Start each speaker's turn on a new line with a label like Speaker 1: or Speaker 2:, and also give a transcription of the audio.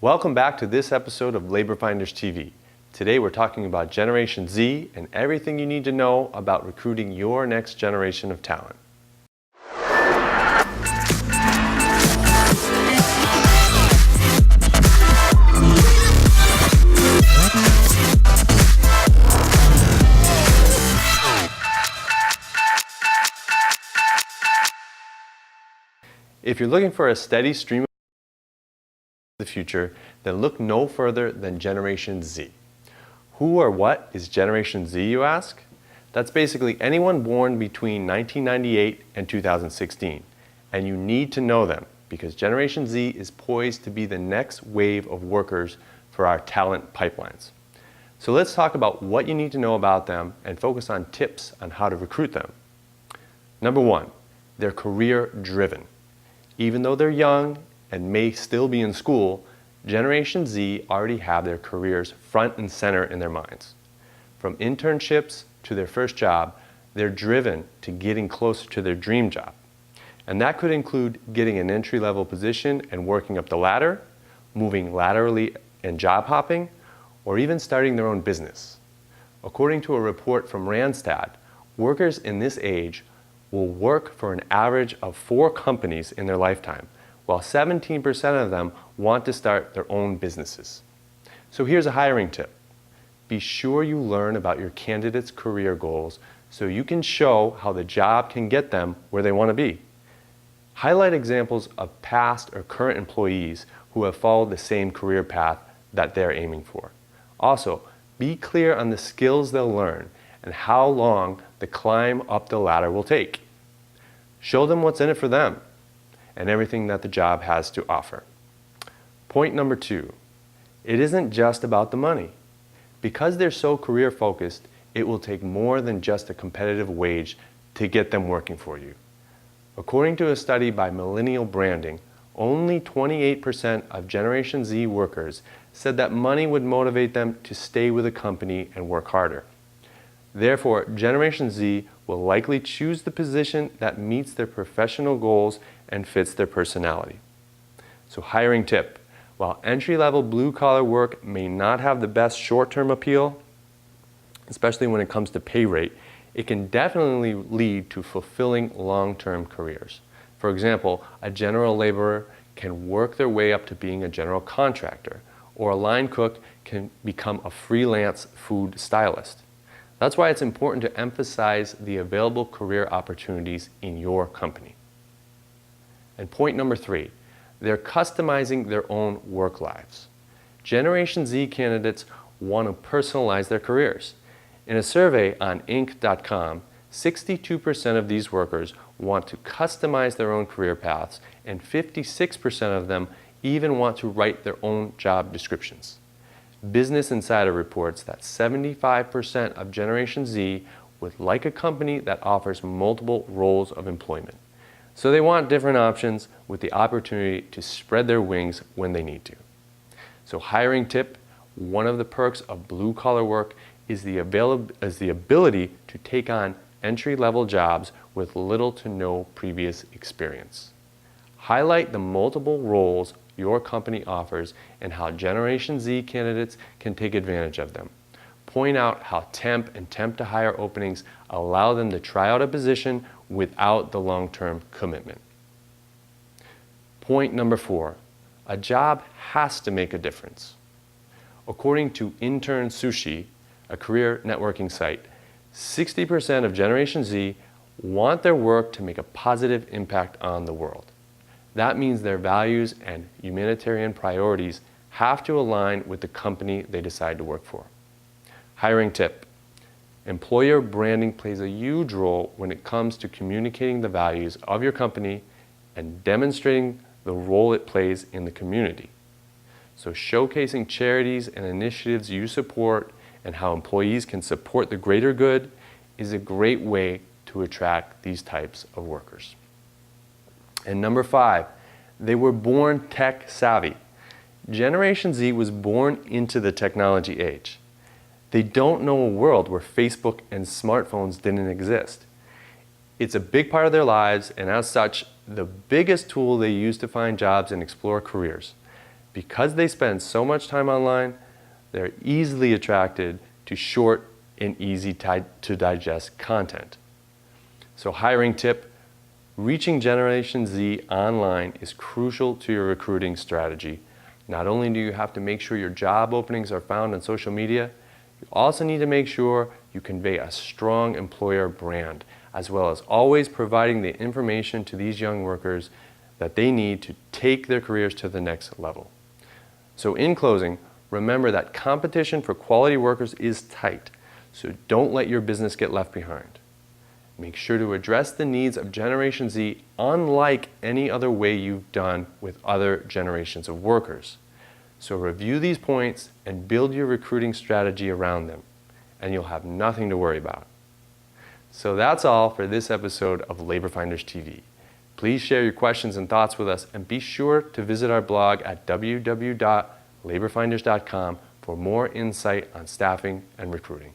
Speaker 1: Welcome back to this episode of Labor Finders TV. Today we're talking about Generation Z and everything you need to know about recruiting your next generation of talent. If you're looking for a steady stream of the future, then look no further than Generation Z. Who or what is Generation Z, you ask? That's basically anyone born between 1998 and 2016. And you need to know them because Generation Z is poised to be the next wave of workers for our talent pipelines. So let's talk about what you need to know about them and focus on tips on how to recruit them. Number one, they're career-driven. Even though they're young and may still be in school, Generation Z already have their careers front and center in their minds. From internships to their first job, they're driven to getting closer to their dream job. And that could include getting an entry-level position and working up the ladder, moving laterally and job hopping, or even starting their own business. According to a report from Randstad, workers in this age will work for an average of 4 companies in their lifetime, while 17% of them want to start their own businesses. So here's a hiring tip. Be sure you learn about your candidate's career goals so you can show how the job can get them where they want to be. Highlight examples of past or current employees who have followed the same career path that they're aiming for. Also, be clear on the skills they'll learn and how long the climb up the ladder will take. Show them what's in it for them and everything that the job has to offer. Point number 2, it isn't just about the money. Because they're so career focused, it will take more than just a competitive wage to get them working for you. According to a study by Millennial Branding, only 28% of Generation Z workers said that money would motivate them to stay with a company and work harder. Therefore, Generation Z will likely choose the position that meets their professional goals and fits their personality. So hiring tip, while entry-level blue-collar work may not have the best short-term appeal, especially when it comes to pay rate, it can definitely lead to fulfilling long-term careers. For example, a general laborer can work their way up to being a general contractor, or a line cook can become a freelance food stylist. That's why it's important to emphasize the available career opportunities in your company. And point number 3, they're customizing their own work lives. Generation Z candidates want to personalize their careers. In a survey on Inc.com, 62% of these workers want to customize their own career paths, and 56% of them even want to write their own job descriptions. Business Insider reports that 75% of Generation Z would like a company that offers multiple roles of employment. So they want different options with the opportunity to spread their wings when they need to. So hiring tip, one of the perks of blue-collar work is the ability to take on entry-level jobs with little to no previous experience. Highlight the multiple roles your company offers and how Generation Z candidates can take advantage of them. Point out how temp and temp-to-hire openings allow them to try out a position without the long-term commitment. Point number 4, a job has to make a difference. According to Intern Sushi, a career networking site, 60% of Generation Z want their work to make a positive impact on the world. That means their values and humanitarian priorities have to align with the company they decide to work for. Hiring tip, employer branding plays a huge role when it comes to communicating the values of your company and demonstrating the role it plays in the community. So showcasing charities and initiatives you support and how employees can support the greater good is a great way to attract these types of workers. And number 5, they were born tech savvy. Generation Z was born into the technology age. They don't know a world where Facebook and smartphones didn't exist. It's a big part of their lives, and as such, the biggest tool they use to find jobs and explore careers. Because they spend so much time online, they're easily attracted to short and easy to digest content. So hiring tip, reaching Generation Z online is crucial to your recruiting strategy. Not only do you have to make sure your job openings are found on social media, you also need to make sure you convey a strong employer brand, as well as always providing the information to these young workers that they need to take their careers to the next level. So in closing, remember that competition for quality workers is tight, so don't let your business get left behind. Make sure to address the needs of Generation Z unlike any other way you've done with other generations of workers. So review these points and build your recruiting strategy around them, and you'll have nothing to worry about. So that's all for this episode of Labor Finders TV. Please share your questions and thoughts with us, and be sure to visit our blog at www.laborfinders.com for more insight on staffing and recruiting.